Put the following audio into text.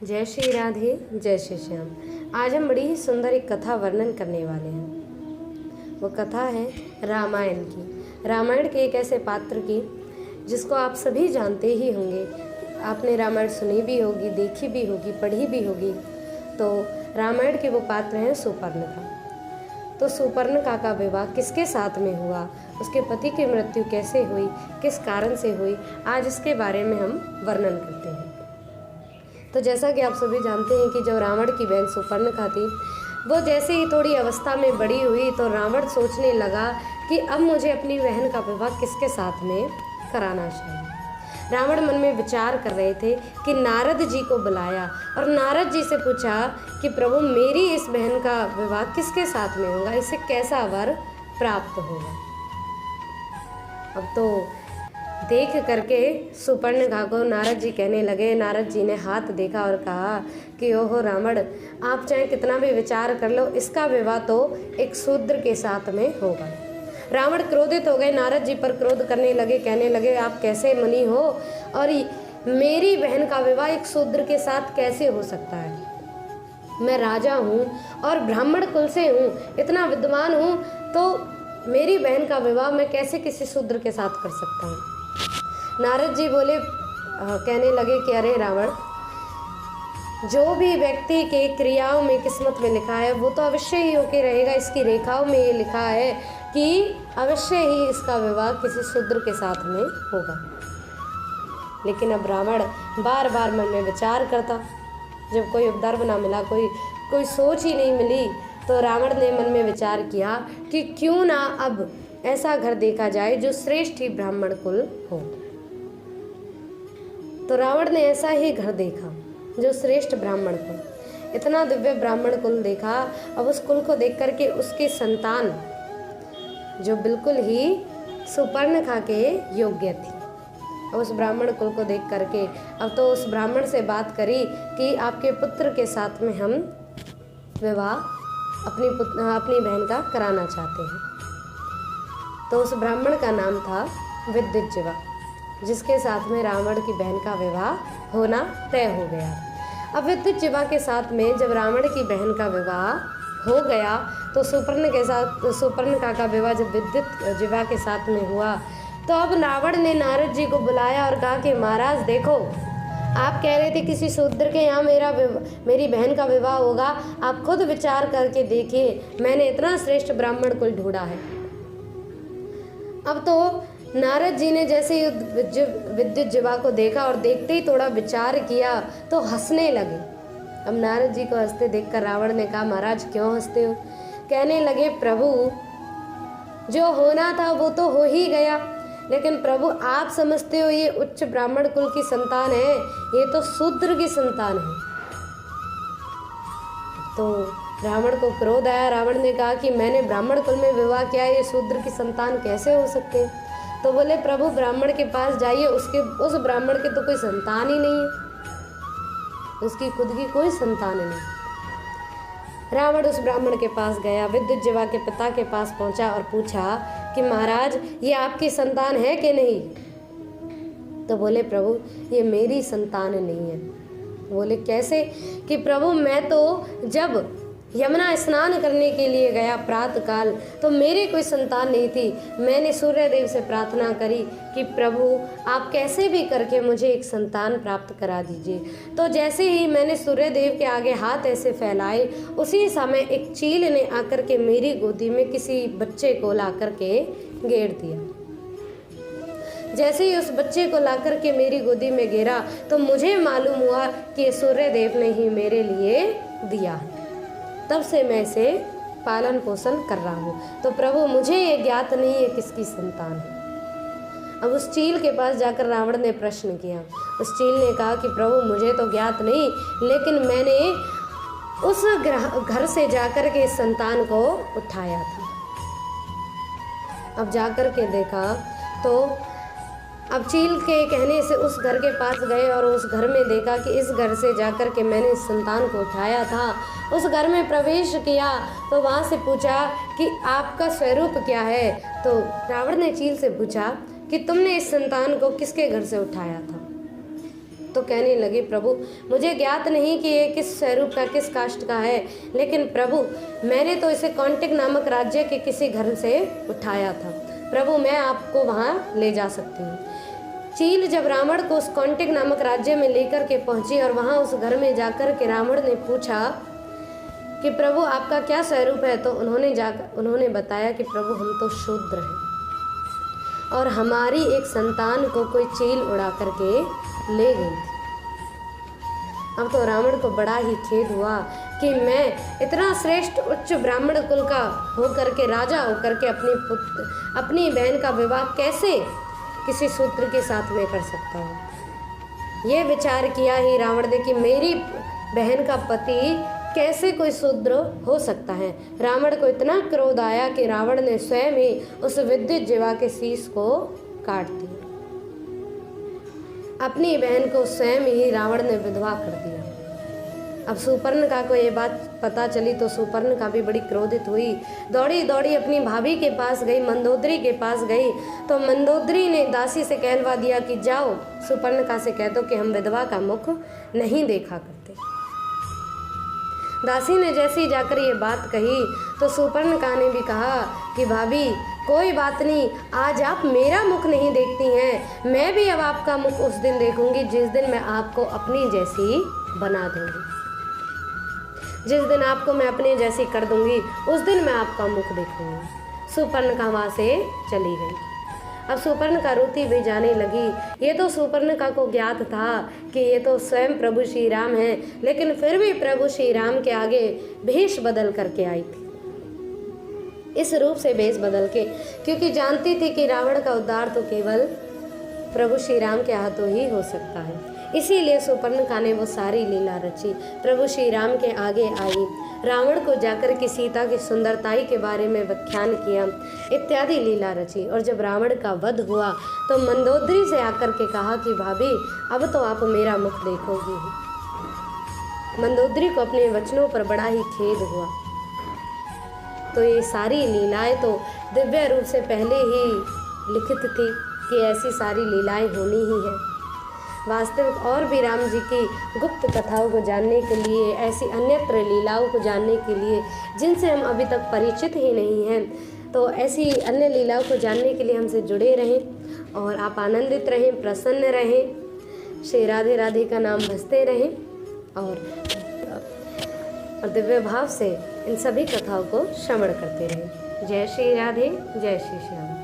जय श्री राधे, जय श्री श्याम। आज हम बड़ी ही सुंदर एक कथा वर्णन करने वाले हैं। वो कथा है रामायण की। रामायण के एक ऐसे पात्र की जिसको आप सभी जानते ही होंगे। आपने रामायण सुनी भी होगी, देखी भी होगी, पढ़ी भी होगी। तो रामायण के वो पात्र हैं सुपर्णखा। तो सुपर्णखा का विवाह किसके साथ में हुआ, उसके पति की मृत्यु कैसे हुई, किस कारण से हुई, आज इसके बारे में हम वर्णन करते हैं। तो जैसा कि आप सभी जानते हैं कि जब रावण की बहन सुपर्णखा थी, वो जैसे ही थोड़ी अवस्था में बड़ी हुई तो रावण सोचने लगा कि अब मुझे अपनी बहन का विवाह किसके साथ में कराना चाहिए। रावण मन में विचार कर रहे थे कि नारद जी को बुलाया और नारद जी से पूछा कि प्रभु मेरी इस बहन का विवाह किसके साथ में होगा, इसे कैसा वर प्राप्त होगा। अब तो देख करके सुपर्णखा को नारद जी कहने लगे। नारद जी ने हाथ देखा और कहा कि ओहो रावण, आप चाहे कितना भी विचार कर लो, इसका विवाह तो एक शूद्र के साथ में होगा। रावण क्रोधित हो गए, नारद जी पर क्रोध करने लगे, कहने लगे आप कैसे मुनि हो और मेरी बहन का विवाह एक शूद्र के साथ कैसे हो सकता है। मैं राजा हूँ और ब्राह्मण कुल से हूँ, इतना विद्वान हूँ, तो मेरी बहन का विवाह मैं कैसे किसी शूद्र के साथ कर सकता हूँ। नारद जी बोले, कहने लगे कि अरे रावण, जो भी व्यक्ति के क्रियाओं में किस्मत में लिखा है वो तो अवश्य ही होके रहेगा। इसकी रेखाओं में ये लिखा है कि अवश्य ही इसका विवाह किसी शूद्र के साथ में होगा। लेकिन अब रावण बार बार मन में विचार करता। जब कोई उपद्रव ना मिला, कोई सोच ही नहीं मिली, तो रावण ने मन में विचार किया कि क्यों ना अब ऐसा घर देखा जाए जो श्रेष्ठ ही ब्राह्मण कुल हो। तो रावण ने ऐसा ही घर देखा जो श्रेष्ठ ब्राह्मण कुल, इतना दिव्य ब्राह्मण कुल देखा। अब उस कुल को देख करके उसकी संतान जो बिल्कुल ही सुपर्णखा के योग्य थी, अब उस ब्राह्मण कुल को देख करके अब तो उस ब्राह्मण से बात करी कि आपके पुत्र के साथ में हम विवाह अपनी बहन का कराना चाहते हैं। तो उस ब्राह्मण का नाम था विद्युज्जीवा, जिसके साथ में रावण की बहन का विवाह होना तय हो गया। अब विद्युज्जीवा के साथ में जब रावण की बहन का विवाह हो गया तो सुपर्णखा का विवाह जब विद्युज्जीवा के साथ में हुआ तो अब रावण ने नारद जी को बुलाया और कहा कि महाराज देखो, आप कह रहे थे किसी शूद्र के यहाँ मेरी बहन का विवाह होगा, आप खुद विचार करके देखिए, मैंने इतना श्रेष्ठ ब्राह्मण कुल ढूंढा है। अब तो नारद जी ने जैसे ही विद्युज्जीवा को देखा और देखते ही थोड़ा विचार किया तो हंसने लगे। अब नारद जी को हंसते देखकर रावण ने कहा, महाराज क्यों हंसते हो। कहने लगे, प्रभु जो होना था वो तो हो ही गया, लेकिन प्रभु आप समझते हो ये उच्च ब्राह्मण कुल की संतान है, ये तो शूद्र की संतान है। तो रावण को क्रोध आया। रावण ने कहा कि मैंने ब्राह्मण कुल में विवाह किया, ये शूद्र की संतान कैसे हो सकते। तो बोले, प्रभु ब्राह्मण के पास जाइए, उस ब्राह्मण के तो कोई संतान ही नहीं है, उसकी खुद की कोई संतान नहीं। रावण उस ब्राह्मण के पास गया, विद्युज्जीवा के पिता के पास पहुंचा और पूछा कि महाराज ये आपकी संतान है कि नहीं। तो बोले, प्रभु ये मेरी संतान नहीं है। बोले, कैसे। कि प्रभु मैं तो जब यमुना स्नान करने के लिए गया प्रातःकाल तो मेरी कोई संतान नहीं थी। मैंने सूर्यदेव से प्रार्थना करी कि प्रभु आप कैसे भी करके मुझे एक संतान प्राप्त करा दीजिए। तो जैसे ही मैंने सूर्यदेव के आगे हाथ ऐसे फैलाए, उसी समय एक चील ने आकर के मेरी गोदी में किसी बच्चे को ला कर के गेर दिया। जैसे ही उस बच्चे को ला कर के मेरी गोदी में गिरा तो मुझे मालूम हुआ कि सूर्यदेव ने ही मेरे लिए दिया है। तब से मैं इसे पालन पोषण कर रहा हूँ। तो प्रभु मुझे ये ज्ञात नहीं है किसकी संतान है। अब उस चील के पास जाकर रावण ने प्रश्न किया। उस चील ने कहा कि प्रभु मुझे तो ज्ञात नहीं, लेकिन मैंने उस घर से जाकर के इस संतान को उठाया था। अब जाकर के देखा तो अब चील के कहने से उस घर के पास गए और उस घर में देखा कि इस घर से जाकर के मैंने इस संतान को उठाया था। उस घर में प्रवेश किया तो वहाँ से पूछा कि आपका स्वरूप क्या है। तो रावण ने चील से पूछा कि तुमने इस संतान को किसके घर से उठाया था। तो कहने लगे, प्रभु मुझे ज्ञात नहीं कि ये किस स्वरूप का, किस काष्ठ का है, लेकिन प्रभु मैंने तो इसे कौंटिक नामक राज्य के किसी घर से उठाया था। प्रभु मैं आपको वहाँ ले जा सकती हूँ। चील जब रावण को उस कौंटिक नामक राज्य में लेकर के पहुंची और वहाँ उस घर में जाकर के रावण ने पूछा कि प्रभु आपका क्या स्वरूप है, तो उन्होंने बताया कि प्रभु हम तो शूद्र हैं और हमारी एक संतान को कोई चील उड़ा करके ले गई थी। अब तो रावण को बड़ा ही खेद हुआ कि मैं इतना श्रेष्ठ उच्च ब्राह्मण कुल का होकर के, राजा होकर के अपनी बहन का विवाह कैसे किसी शूद्र के साथ में कर सकता हूँ। ये विचार किया ही रावण ने कि मेरी बहन का पति कैसे कोई शूद्र हो सकता है। रावण को इतना क्रोध आया कि रावण ने स्वयं ही उस विद्युत जीवा के शीश को काट दिया। अपनी बहन को स्वयं ही रावण ने विधवा कर दिया। अब सुपर्णका को ये बात पता चली तो सुपर्णका भी बड़ी क्रोधित हुई। दौड़ी दौड़ी अपनी भाभी के पास गई, मंदोदरी के पास गई, तो मंदोदरी ने दासी से कहलवा दिया कि जाओ सुपर्णका से कह दो कि हम विधवा का मुख नहीं देखा करते। दासी ने जैसी जाकर ये बात कही तो सुपर्णका ने भी कहा कि भाभी कोई बात नहीं, आज आप मेरा मुख नहीं देखती हैं, मैं भी अब आपका मुख उस दिन देखूंगी जिस दिन मैं आपको अपनी जैसी बना दूंगी। जिस दिन आपको मैं अपने जैसी कर दूंगी उस दिन मैं आपका मुख देखूंगी। सुपर्णका वहाँ से चली गई। अब सुपर्णका रोती भी जाने लगी। ये तो सुपर्णका को ज्ञात था कि ये तो स्वयं प्रभु श्री राम हैं, लेकिन फिर भी प्रभु श्री राम के आगे भेष बदल करके आई थी, इस रूप से भेष बदल के, क्योंकि जानती थी कि रावण का उद्धार तो केवल प्रभु श्री राम के हाथों ही हो सकता है। इसीलिए सुपर्णका ने वो सारी लीला रची, प्रभु श्री राम के आगे आई, रावण को जाकर के सीता की सुंदरताई के बारे में व्याख्यान किया, इत्यादि लीला रची। और जब रावण का वध हुआ तो मंदोदरी से आकर के कहा कि भाभी अब तो आप मेरा मुख देखोगी। मंदोदरी को अपने वचनों पर बड़ा ही खेद हुआ। तो ये सारी लीलाएं तो दिव्य रूप से पहले ही लिखित थी कि ऐसी सारी लीलाएं होनी ही है। वास्तविक और भी राम जी की गुप्त कथाओं को जानने के लिए, ऐसी अन्यत्र लीलाओं को जानने के लिए जिनसे हम अभी तक परिचित ही नहीं हैं, तो ऐसी अन्य लीलाओं को जानने के लिए हमसे जुड़े रहें और आप आनंदित रहें, प्रसन्न रहें, श्री राधे राधे का नाम भजते रहें और दिव्य भाव से इन सभी कथाओं को श्रवण करते रहें। जय श्री राधे, जय श्री श्याम।